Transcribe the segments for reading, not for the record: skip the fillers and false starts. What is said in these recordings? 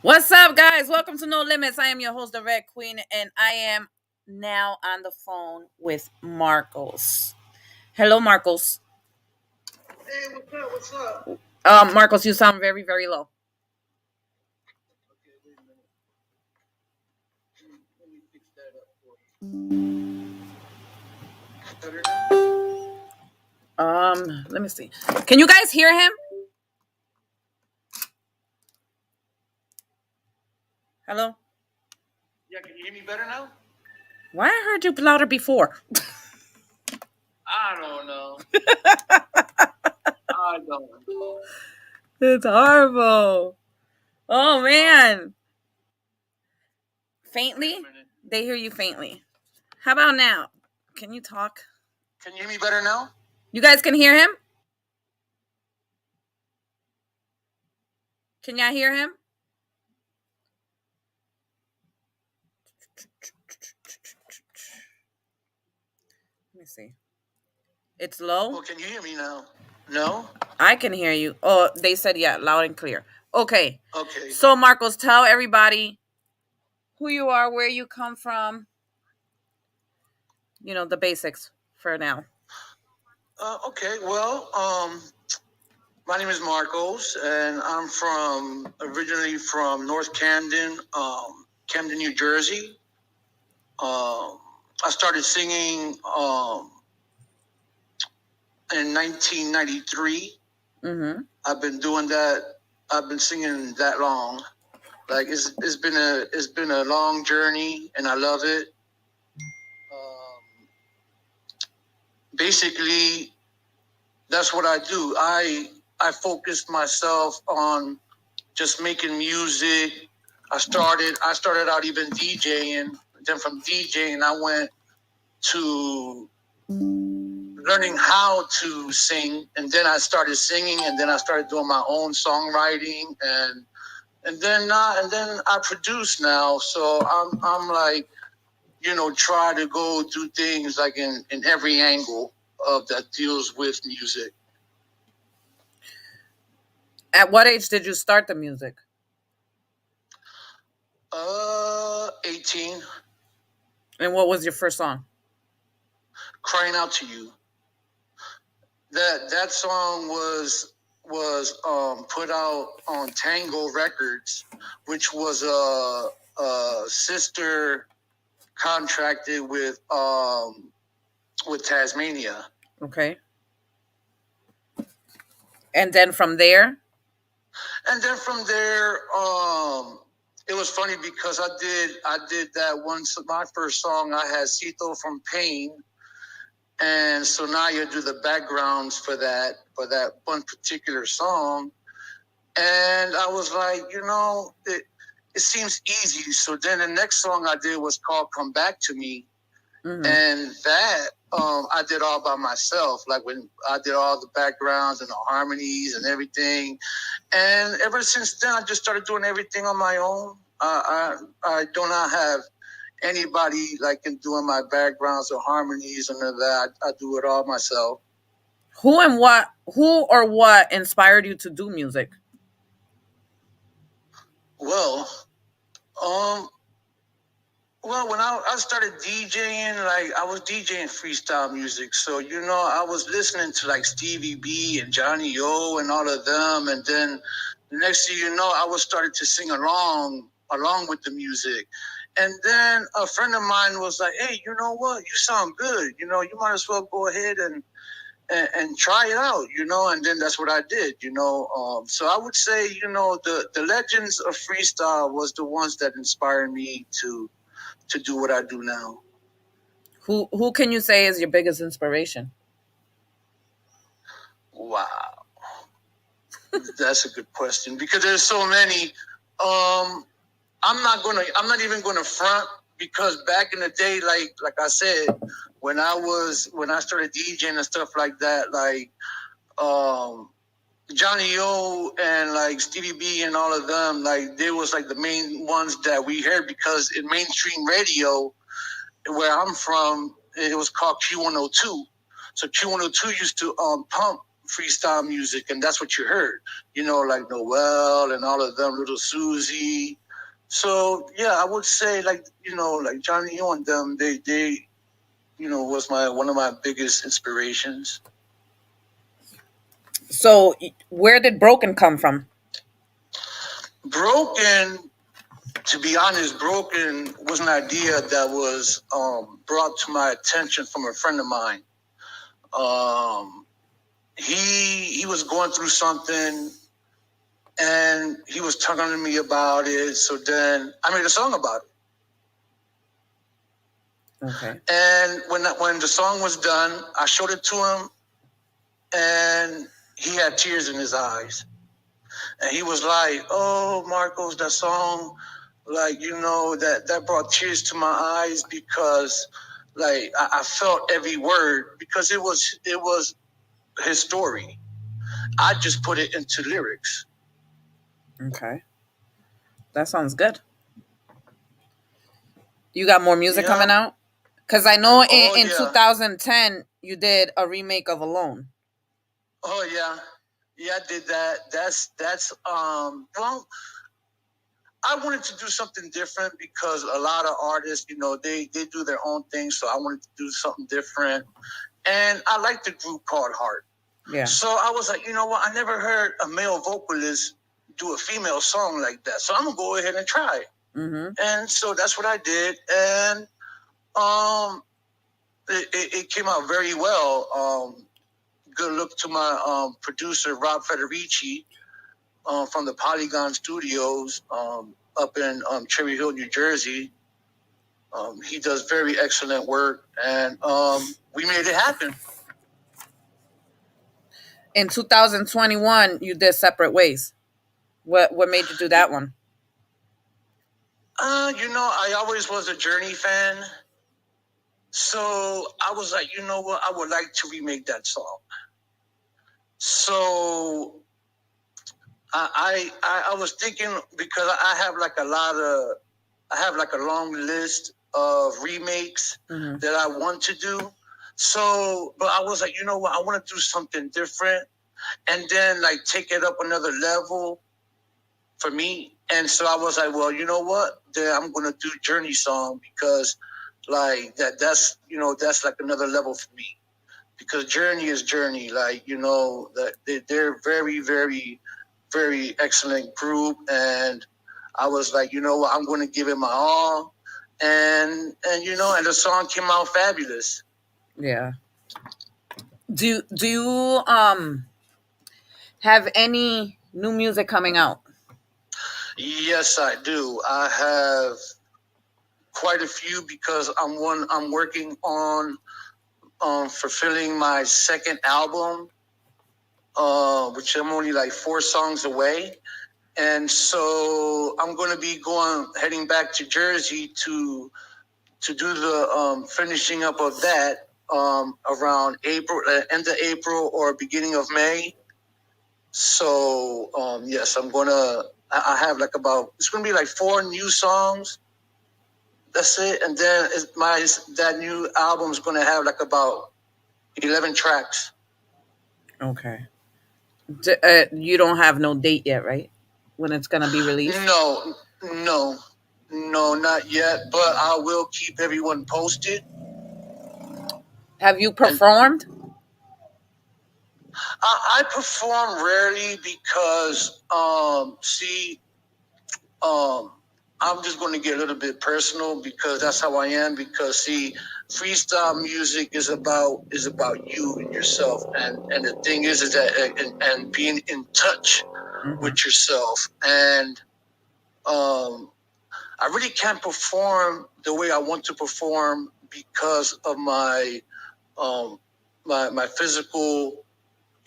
What's up, guys? Welcome to No Limits. I am your host, the Red Queen, and I am now on the phone with Marcos. Hello, Marcos. Hey, what's up? What's up? Marcos, you sound very, very low. Okay, wait a minute. Let me fix that up for you. Better now? Let me see. Can you guys hear him? Hello. Yeah, can you hear me better now? Why I heard you louder before? I don't know. I don't know. It's horrible. Oh man, Wait faintly. a minute. They hear you faintly. How about now? Can you talk? Can you hear me better now? You guys can hear him? Can y'all hear him? Let me see. It's low. Well, can you hear me now? No? I can hear you. Oh, they said yeah, loud and clear. Okay. Okay. So Marcos, tell everybody who you are, where you come from. You know, the basics for now. Okay, well, my name is Marcos, and I'm originally from North Camden, Camden, New Jersey. I started singing in 1993. Mm-hmm. I've been doing that. I've been singing that long. Like it's been a long journey, and I love it. Basically, that's what I do. I focused myself on just making music. I started out even DJing. Then from DJing, I went to learning how to sing, and then I started singing, and then I started doing my own songwriting, and then I produce now. So I'm like, try to go do things like in every angle of that deals with music. At what age did you start the music? 18. And what was your first song? Crying Out to You. That song was put out on Tango Records, which was a sister contracted with Tasmania. Okay. And then from there? And then from there, it was funny because I did that once. My first song, I had Cito from Pain, and so now you do the backgrounds for that one particular song. And I was like, it seems easy. So then the next song I did was called "Come Back to Me," and that I did all by myself. Like when I did all the backgrounds and the harmonies and everything. And ever since then, I just started doing everything on my own. I do not have anybody like in doing my backgrounds or harmonies and all that. I do it all myself. Who or what inspired you to do music? Well, um, well, when I started DJing, like I was DJing freestyle music, so I was listening to like Stevie B and Johnny O and all of them, and then the next thing you know, I was started to sing along with the music, and then a friend of mine was like, "Hey, you know what? You sound good. You might as well go ahead and try it out, and then that's what I did, so I would say, the legends of freestyle was the ones that inspired me to do what I do now. Who can you say is your biggest inspiration? Wow, that's a good question because there's so many. Um, I'm not even gonna front because back in the day, like I said, when I started DJing and stuff like that, like Johnny O and like Stevie B and all of them, like they was like the main ones that we heard because in mainstream radio, where I'm from, it was called Q102. So Q102 used to pump freestyle music, and that's what you heard. Like Noel and all of them, Little Susie. So yeah, I would say like Johnny O and them, they was one of my biggest inspirations. So where did Broken come from? Broken, to be honest, Broken was an idea that was brought to my attention from a friend of mine. Um, he was going through something, and he was talking to me about it. So then I made a song about it. Okay. And when the song was done, I showed it to him, and he had tears in his eyes. And he was like, "Oh, Marcos, that song, that brought tears to my eyes because, like, I felt every word because it was his story. I just put it into lyrics." Okay. That sounds good. You got more music coming out? Because I know in 2010 you did a remake of Alone. Oh yeah, yeah, I did that. That's well, I wanted to do something different because a lot of artists, they do their own thing. So I wanted to do something different, and I like the group called Heart. Yeah. So I was like, you know what? I never heard a male vocalist do a female song like that. So I'm gonna go ahead and try it. Mm-hmm. And so that's what I did, and it came out very well. Good look to my producer Rob Federici from the Polygon Studios up in Cherry Hill, New Jersey. He does very excellent work, and we made it happen. In 2021, you did Separate Ways. What made you do that one? I always was a Journey fan. So I was like, you know what? I would like to remake that song. So I was thinking because I have like a long list of remakes that I want to do. So, but I was like, you know what? I want to do something different, and then like take it up another level for me. And so I was like, well, you know what? Then I'm gonna do Journey song because like that's like another level for me. Because Journey is Journey, that they're very, very, very excellent group, and I was like, you know what, I'm going to give it my all, and the song came out fabulous. Yeah. Do you have any new music coming out? Yes, I do. I have quite a few because I'm working on fulfilling my second album, which I'm only like 4 songs away. And so I'm going to be heading back to Jersey to do the finishing up of that around April, end of April or beginning of May. So yes, I have it's going to be like 4 new songs. That's it. And then that new album is going to have like about 11 tracks. Okay. You don't have no date yet, right? When it's gonna be released? No, not yet. But I will keep everyone posted. Have you performed? I perform rarely because, I'm just going to get a little bit personal because that's how I am. Because freestyle music is about you and yourself, and the thing is that and being in touch with yourself, and I really can't perform the way I want to perform because of my my physical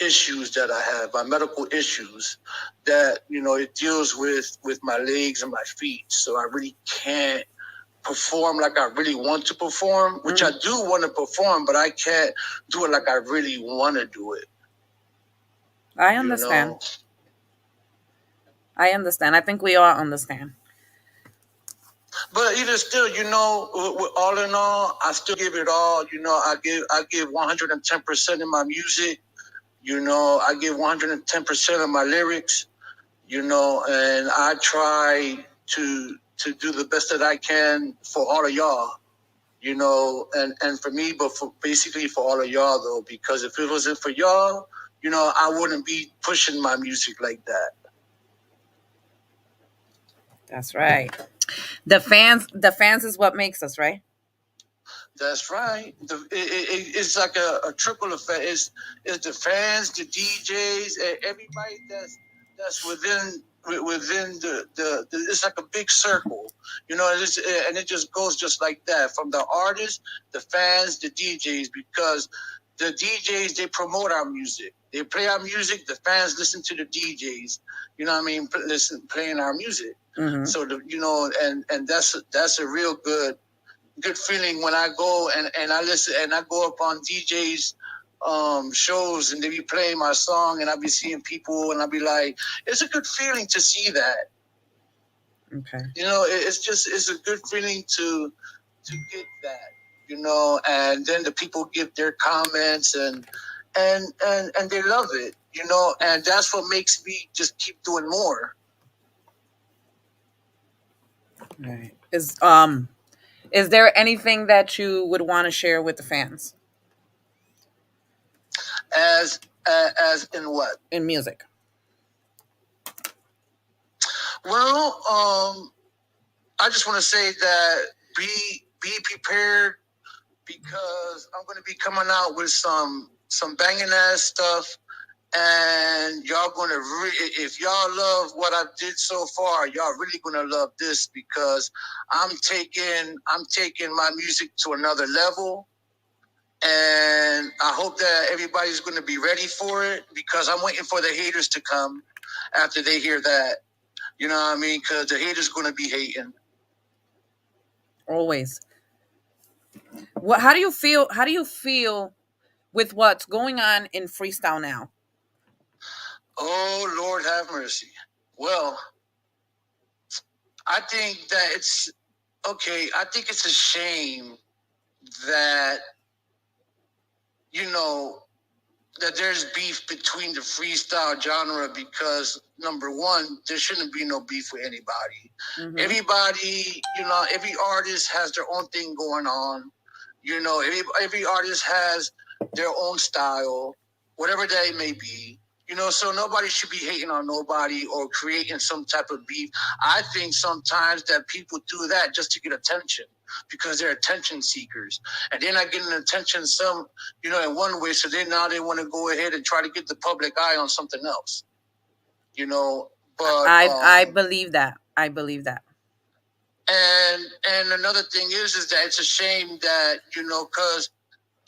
issues that I have, my medical issues that it deals with my legs and my feet. So I really can't perform like I really want to perform, which I do want to perform, but I can't do it like I really want to do it. I understand. I understand. I think we all understand. But even still, all in all, I still give it all. I give 110% in my music. I give 110% of my lyrics, and I try to do the best that I can for all of y'all, and for me, but basically for all of y'all though, because if it wasn't for y'all, I wouldn't be pushing my music like that. That's right. The fans is what makes us, right? That's right. It's like a triple effect. It's the fans, the DJs, everybody that's within the it's like a big circle, and it just goes just like that from the artists, the fans, the DJs, because the DJs, they promote our music, they play our music, the fans listen to the DJs, playing our music. Mm-hmm. So and that's a real good feeling when I go and I listen and I go up on DJs shows and they be playing my song and I be seeing people and I be like, it's a good feeling to see that. Okay. It's a good feeling to get that, and then the people give their comments and they love it, and that's what makes me just keep doing more. Right. Is there anything that you would want to share with the fans? As in what? In music. Well, I just want to say that be prepared because I'm going to be coming out with some banging ass stuff, and y'all going to if y'all love what I did so far, y'all really going to love this because I'm taking my music to another level. And I hope that everybody's going to be ready for it because I'm waiting for the haters to come after they hear that. You know what I mean? Because the haters going to be hating. Always. How do you feel? How do you feel with what's going on in freestyle now? Oh, Lord have mercy. Well, I think that it's okay. I think it's a shame that that there's beef between the freestyle genre because number one, there shouldn't be no beef with anybody. Mm-hmm. Everybody, every artist has their own thing going on. Every artist has their own style, whatever that it may be. So nobody should be hating on nobody or creating some type of beef. I think sometimes that people do that just to get attention because they're attention seekers and they're not getting attention in one way. So now they want to go ahead and try to get the public eye on something else, but I believe that. I believe that. And another thing is that it's a shame that, cause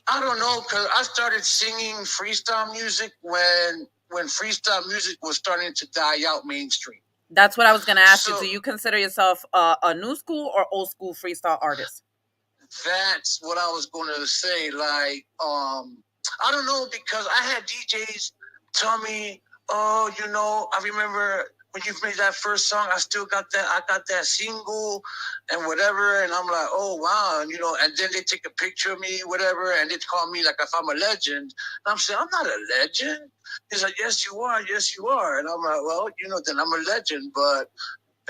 I don't know, cause I started singing freestyle music when freestyle music was starting to die out mainstream. That's what I was going to ask you. Do you consider yourself a new school or old school freestyle artist? That's what I was going to say. Like, I don't know, because I had DJs tell me, oh, I remember when you made that first song, I got that single and whatever. And I'm like, oh, wow. And then they take a picture of me, whatever, and they call me like if I'm a legend. And I'm saying, I'm not a legend. He's like, yes, you are. Yes, you are. And I'm like, well, then I'm a legend. But,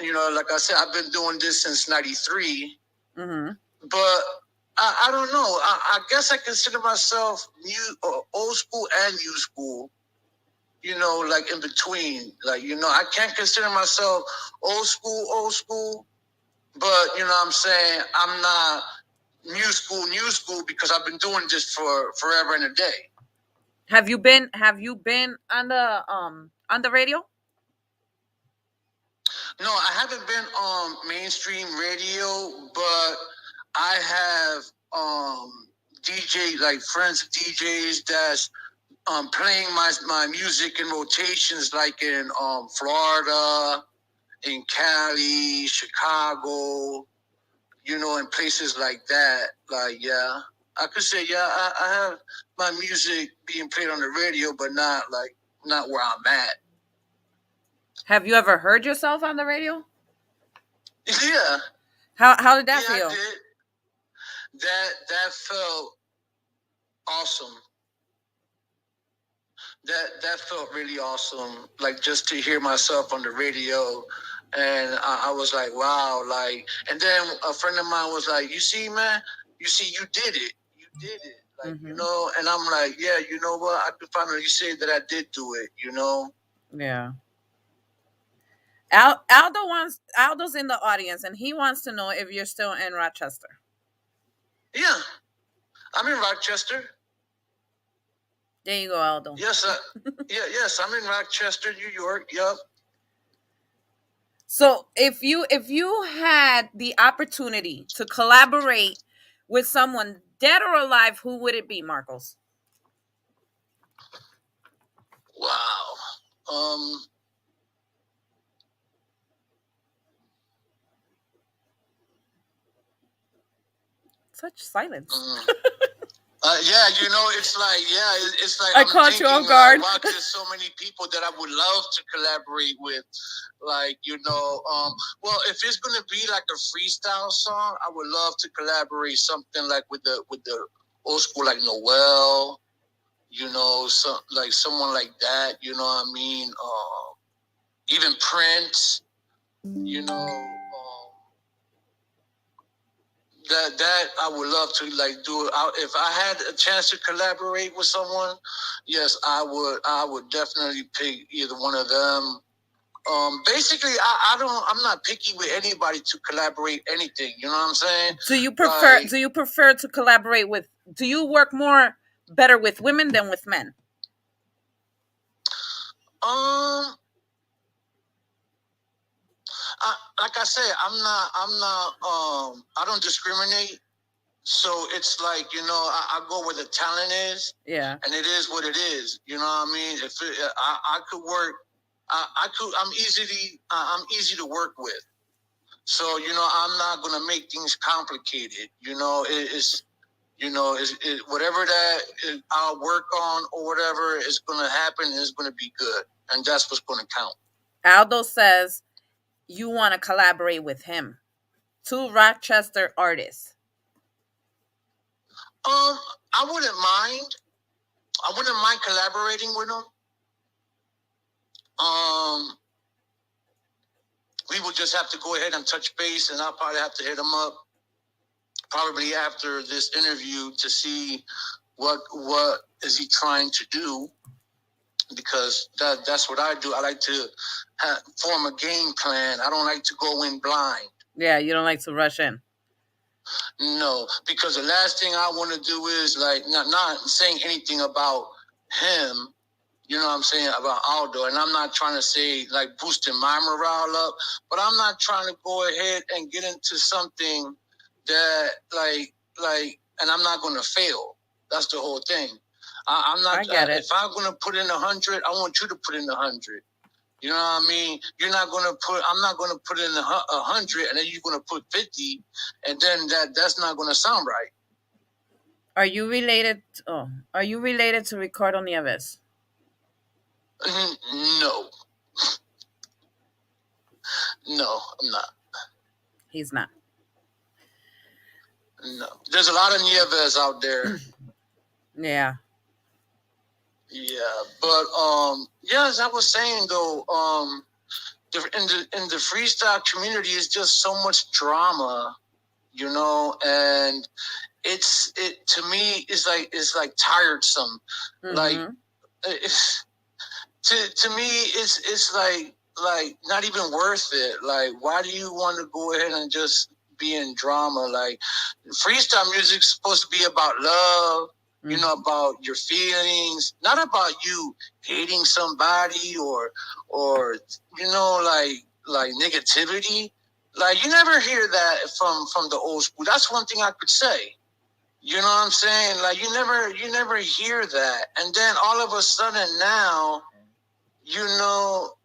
like I said, I've been doing this since 93. Mm-hmm. But I don't know. I guess I consider myself old school and new school. Like in between. Like, I can't consider myself old school. But, I'm saying I'm not new school because I've been doing this for forever and a day. Have you been on the radio? No, I haven't been on mainstream radio, but I have DJ, like friends of DJs that's playing my music in rotations, like in Florida, in Cali, Chicago, in places like that. Like, yeah, I could say, yeah, I have my music being played on the radio, but not where I'm at. Have you ever heard yourself on the radio? Yeah. How did that feel? I did. That felt awesome that felt really awesome. Like just to hear myself on the radio, and I was like, wow, like. And then a friend of mine was like, you see, man, you see, you did it, like you know. And I'm like, yeah, you know what? I could finally say that I did do it, you know. Yeah. Aldo's in the audience, and he wants to know if you're still in Rochester. Yeah, I'm in Rochester. There you go, Aldo. Yes, yes, I'm in Rochester, New York. Yep. So if you had the opportunity to collaborate with someone dead or alive, who would it be, Marcos? Wow. Such silence. Yeah, you know, it's like, it's like I caught you off guard. Wow, there's so many people that I would love to collaborate with. Like, you know, well, if it's gonna be like a freestyle song, I would love to collaborate something like with the old school, like Noel. You know, like someone like that. You know what I mean? Even Prince. You know. That I would love to like do it. If I had a chance to collaborate with someone, yes, I would. I would definitely pick either one of them. Basically, I'm not picky with anybody to collaborate anything. You know what I'm saying? Do you prefer to collaborate with? Do you work more better with women than with men? Like I said, I don't discriminate. So it's like, you know, I go where the talent is. Yeah. And it is what it is. You know what I mean? If I could work, I'm easy to work with. So, you know, I'm not going to make things complicated. You know, whatever I'll work on or whatever is going to happen is going to be good. And that's what's going to count. Aldo says you want to collaborate with him. 2 Rochester artists. I wouldn't mind. I wouldn't mind collaborating with them. We will just have to go ahead and touch base, and I'll probably have to hit him up probably after this interview to see what is he trying to do, because that's what I do. I like to form a game plan. I don't like to go in blind. Yeah, you don't like to rush in. No, because the last thing I want to do is like not saying anything about him. You know what I'm saying, about Aldo, and I'm not trying to say like boosting my morale up, but I'm not trying to go ahead and get into something that like, and I'm not going to fail. That's the whole thing. I'm not. I get it. If I'm going to put in 100, I want you to put in 100. You know what I mean? You're not going to put. I'm not going to put in 100, and then you're going to put 50, and then that's not going to sound right. Are you related? Are you related to Ricardo Nieves? No. No, I'm not. He's not. No. There's a lot of Nieves out there. Yeah. Yeah, but yeah, as I was saying though, in the freestyle community is just so much drama, you know, and it to me is like tiresome. Mm-hmm. Like to me it's like not even worth it. Like, why do you want to go ahead and just be in drama? Like, freestyle music's supposed to be about love, you know, about your feelings, not about you hating somebody or you know, like negativity. Like, you never hear that from the old school. That's one thing I could say. You know what I'm saying? Like, you never hear that. And then all of a sudden now, you know,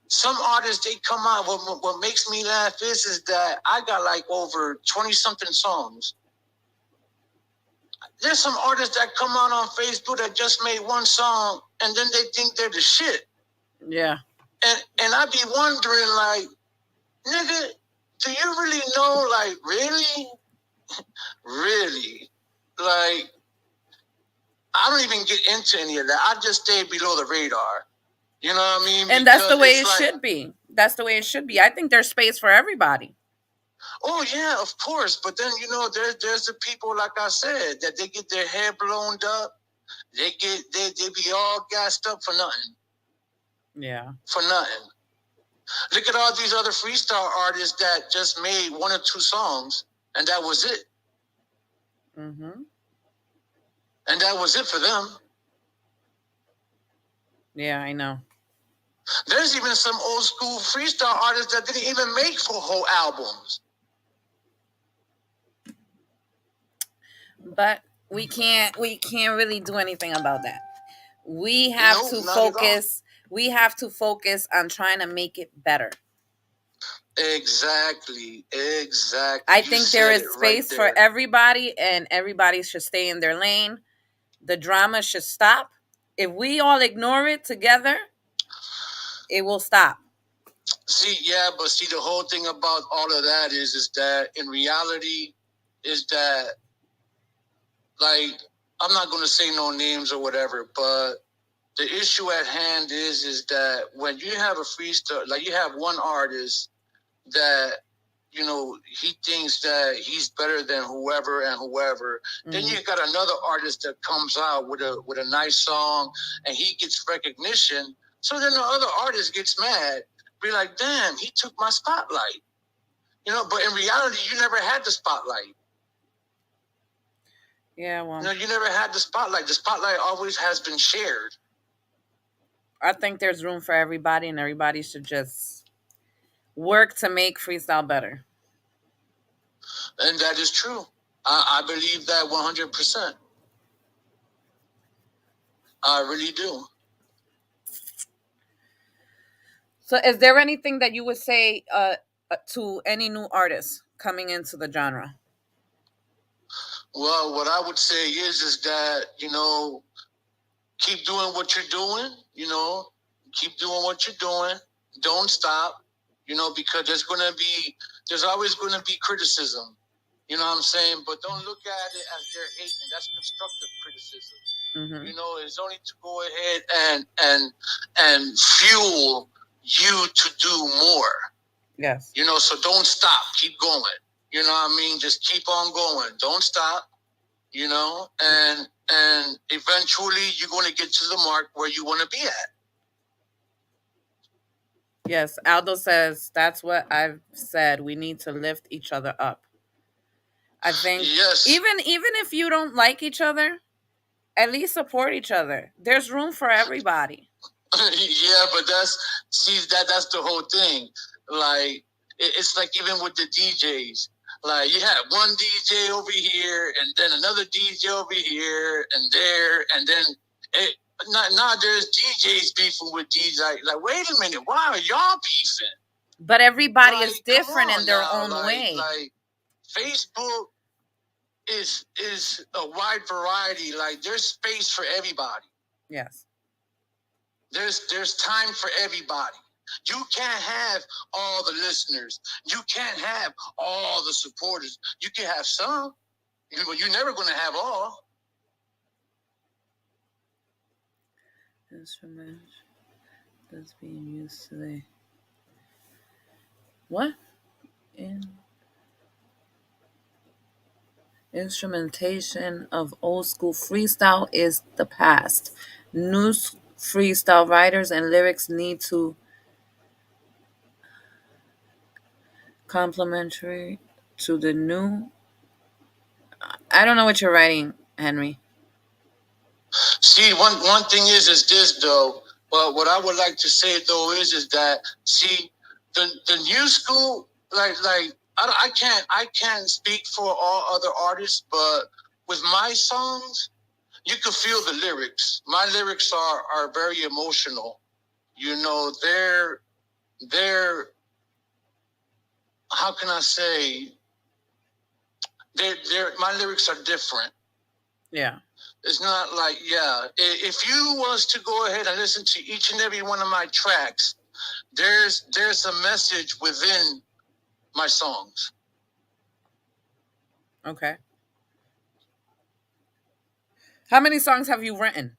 some artists, they come out. What makes me laugh is that I got like over 20 something songs. There's some artists that come out on Facebook that just made one song and then they think they're the shit. Yeah. And I be wondering, like, nigga, do you really know? Like, really? Really? Like, I don't even get into any of that. I just stay below the radar. You know what I mean? And that's the way it should be. That's the way it should be. I think there's space for everybody. Oh yeah, of course. But then there's the people, like I said, that they get their hair blown up. They be all gassed up for nothing. Yeah. For nothing. Look at all these other freestyle artists that just made 1 or 2 songs, and that was it. Mm-hmm. And that was it for them. Yeah, I know. There's even some old school freestyle artists that didn't even make full whole albums. But we can't really do anything about that. We have to focus. We have to focus on trying to make it better. Exactly. I think there is space for everybody, and everybody should stay in their lane. The drama should stop. If we all ignore it together, it will stop. See, the whole thing about all of that is that in reality, is that, like, I'm not going to say no names or whatever, but the issue at hand is that when you have a freestyle, like you have one artist that, he thinks that he's better than whoever and whoever. Mm-hmm. Then you got another artist that comes out with a nice song and he gets recognition. So then the other artist gets mad, be like, damn, he took my spotlight. But in reality, you never had the spotlight. Yeah, well, you never had the spotlight. The spotlight always has been shared. I think there's room for everybody, and everybody should just work to make freestyle better. And that is true. I believe that 100%. I really do. So is there anything that you would say to any new artist coming into the genre? Well, what I would say is that, keep doing what you're doing, keep doing what you're doing. Don't stop, because there's always going to be criticism. You know what I'm saying? But don't look at it as they're hating. That's constructive criticism. Mm-hmm. It's only to go ahead and fuel you to do more. Yes. So don't stop. Keep going. You know what I mean? Just keep on going. Don't stop. And eventually you're going to get to the mark where you want to be at. Yes, Aldo says that's what I've said. We need to lift each other up. I think yes. Even if you don't like each other, at least support each other. There's room for everybody. Yeah, but that's the whole thing. Like it's like even with the DJs. Like you have one DJ over here, and then another DJ over here, and there, and then now there's DJs beefing with DJs. Like, wait a minute, why are y'all beefing? But everybody is different in their own way. Like Facebook is a wide variety. Like there's space for everybody. Yes. There's time for everybody. You can't have all the listeners. You can't have all the supporters. You can have some. You're never going to have all. Instrument that's being used today. What? Instrumentation of old school freestyle is the past. New freestyle writers and lyrics need to complementary to the new. I don't know what you're writing, Henry. See, one thing is this though. But what I would like to say though is that see the new school like I can't speak for all other artists, but with my songs, you can feel the lyrics. My lyrics are very emotional. They're how can I say? My lyrics are different. Yeah. It's not like, if you was to go ahead and listen to each and every one of my tracks, there's a message within my songs. Okay. How many songs have you written?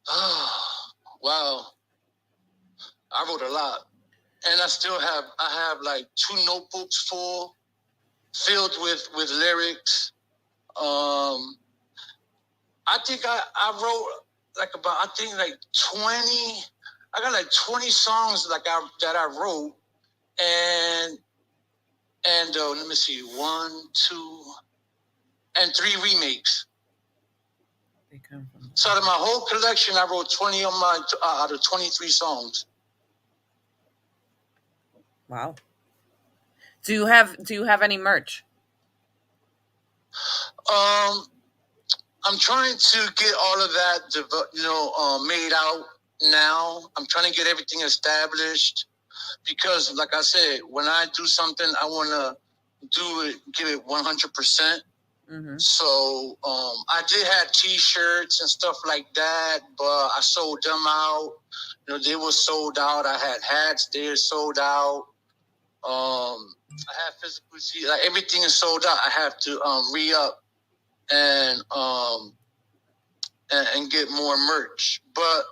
Oh, wow. I wrote a lot. And I have like 2 notebooks filled with lyrics. Um, I think I wrote like about, I think like 20, I got like 20 songs that I wrote. And, let me see, 1, 2, and 3 remakes. They come from. So out of my whole collection, I wrote 20 of my out of 23 songs. Wow. Do you have any merch? Um, I'm trying to get all of that, made out now. I'm trying to get everything established because, like I said, when I do something, I want to do it, give it 100%. Mm-hmm. So I did have T-shirts and stuff like that, but I sold them out. They were sold out. I had hats; they were sold out. I have physical, like everything is sold out. I have to re-up and and get more merch. But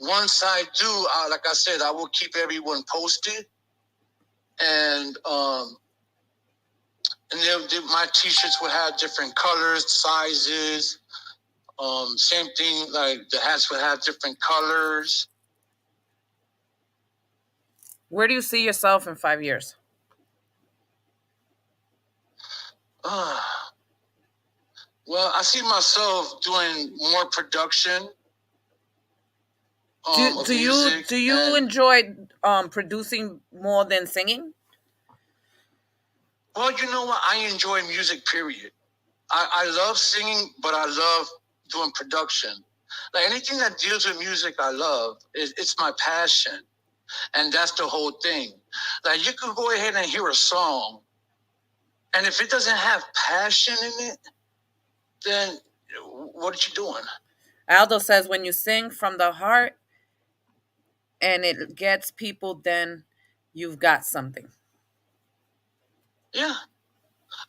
once I do, like I said, I will keep everyone posted, and my T-shirts will have different colors, sizes. Same thing, like the hats will have different colors. Where do you see yourself in 5 years? Uh, well, I see myself doing more production Do of do you music, do you and enjoy producing more than singing? well, you know what? I enjoy music. Period. I love singing, but I love doing production. Like anything that deals with music, I love. It's my passion, and that's the whole thing. Like you could go ahead and hear a song, and if it doesn't have passion in it, then what are you doing? Aldo says when you sing from the heart and it gets people, then you've got something. Yeah,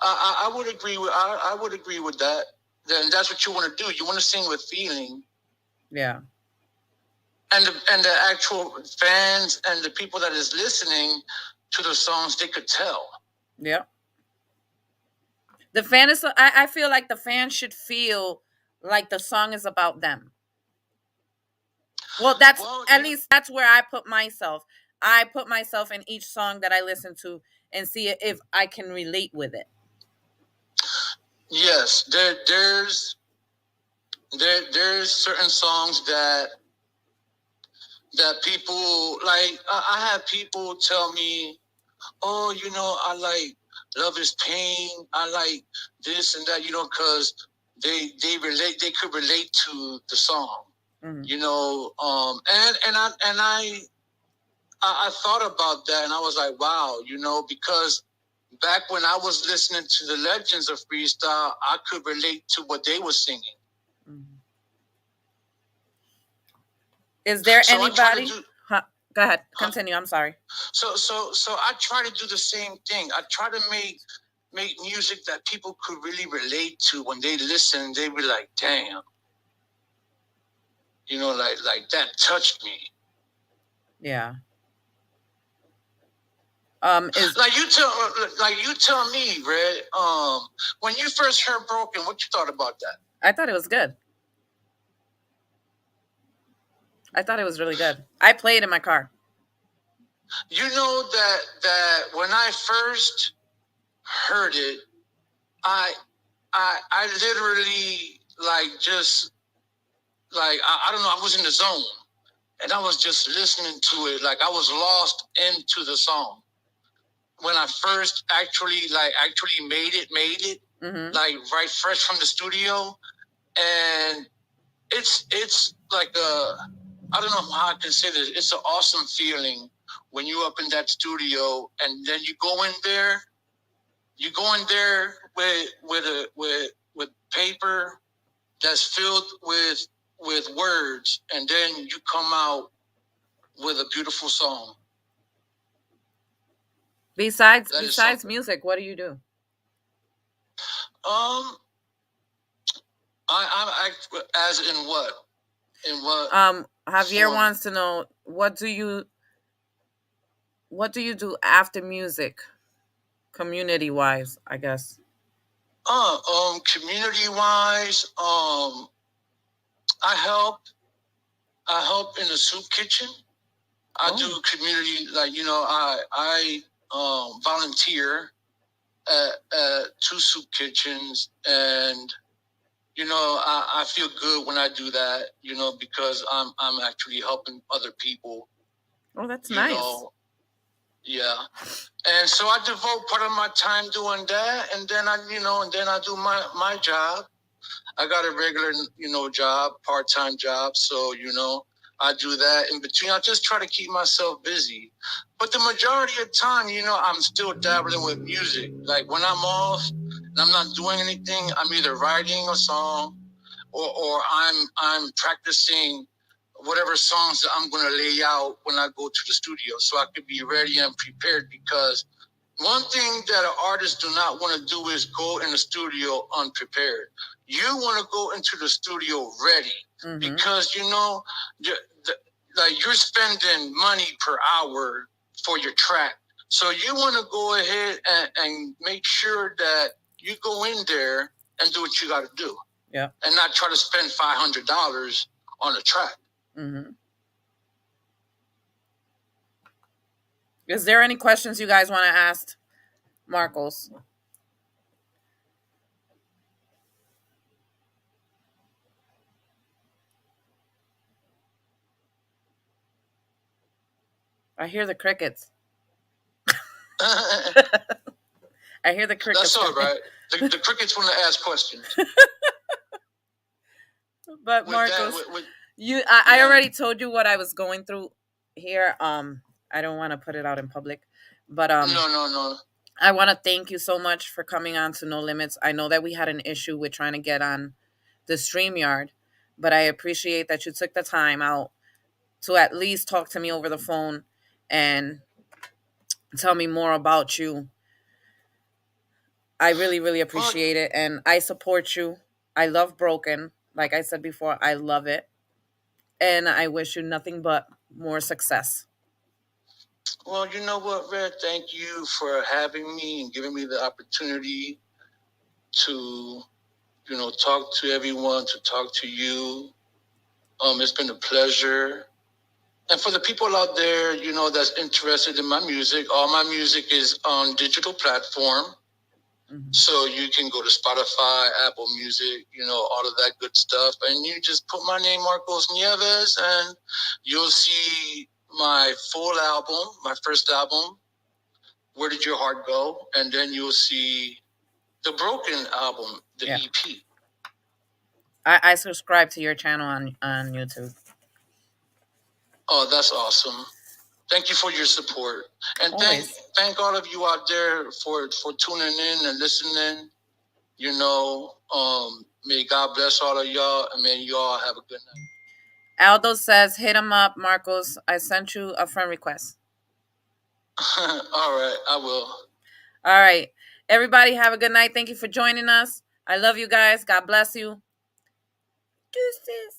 I would agree with I would agree with that. Then that's what you want to do. You want to sing with feeling, Yeah. and the actual fans and the people that is listening to the songs, they could tell. Yeah. The fan is. I feel like the fan should feel like the song is about them. Well, that's Well, at least that's where I put myself. I put myself in each song that I listen to and see if I can relate with it. yes, there's certain songs that people like. I have people tell me, "Oh, I like Love Is Pain. I like this and that." Because they could relate to the song. Mm-hmm. I thought about that and I was like, wow, because back when I was listening to the legends of freestyle, I could relate to what they were singing. Mm-hmm. Is there So I try to anybody? do. Huh, go ahead. Huh? Continue. I'm sorry. So I try to do the same thing. I try to make music that people could really relate to when they listen. They be like, damn, like that touched me. Yeah. Is Like you tell me, Red. When you first heard Broken, what you thought about that? I thought it was good. I thought it was really good. I played in my car. You know that when I first heard it, I I literally like just like I don't know, I was in the zone and I was just listening to it like I was lost into the song. When I first actually made it Mm-hmm. like right fresh from the studio, and it's like I don't know how I can say this. It's an awesome feeling when you up in that studio and then you go in there with paper that's filled with words, and then you come out with a beautiful song. Besides That is besides something. music, what do you do? Um, As in what? In what Javier form? wants to know what do you do after music, community wise, I guess. Community wise, I help. I help in the soup kitchen. I do community, like I volunteer at two soup kitchens, and I feel good when I do that. Because I'm actually helping other people. Oh, that's You nice. know, yeah. And so I devote part of my time doing that, and then I do my job. I got a regular, job, part-time job. So, I do that in between. I just try to keep myself busy. But the majority of the time, I'm still dabbling with music. Like when I'm off and I'm not doing anything, I'm either writing a song or I'm practicing whatever songs that I'm going to lay out when I go to the studio, so I could be ready and prepared. Because one thing that an artist do not want to do is go in the studio unprepared. You want to go into the studio ready, because like you're spending money per hour for your track. So you want to go ahead and make sure that you go in there and do what you got to do. Yeah. And not try to spend $500 on a track. Mm-hmm. Is there any questions you guys want to ask Marcos? I hear the crickets. I hear the crickets. That's all right. The crickets want to ask questions. But Marcos, I already told you what I was going through here. I don't want to put it out in public, but no. I want to thank you so much for coming on to No Limits. I know that we had an issue with trying to get on the StreamYard, but I appreciate that you took the time out to at least talk to me over the phone and tell me more about you. I really, really appreciate it, and I support you. I love Broken. Like I said before, I love it, and I wish you nothing but more success. Well, you know what, Red? Thank you for having me and giving me the opportunity to, talk to everyone, to talk to you. It's been a pleasure. And for the people out there, that's interested in my music, all my music is on digital platform. Mm-hmm. So you can go to Spotify, Apple Music, all of that good stuff. And you just put my name, Marcos Nieves, and you'll see my full album, my first album, Where Did Your Heart Go? And then you'll see the Broken album, the EP. I subscribe to your channel on YouTube. Oh, that's awesome. Thank you for your support. And thank all of you out there for tuning in and listening. May God bless all of y'all, and may you all have a good night. Aldo says, hit him up, Marcos. I sent you a friend request. All right, I will. All right. Everybody have a good night. Thank you for joining us. I love you guys. God bless you. Deuces.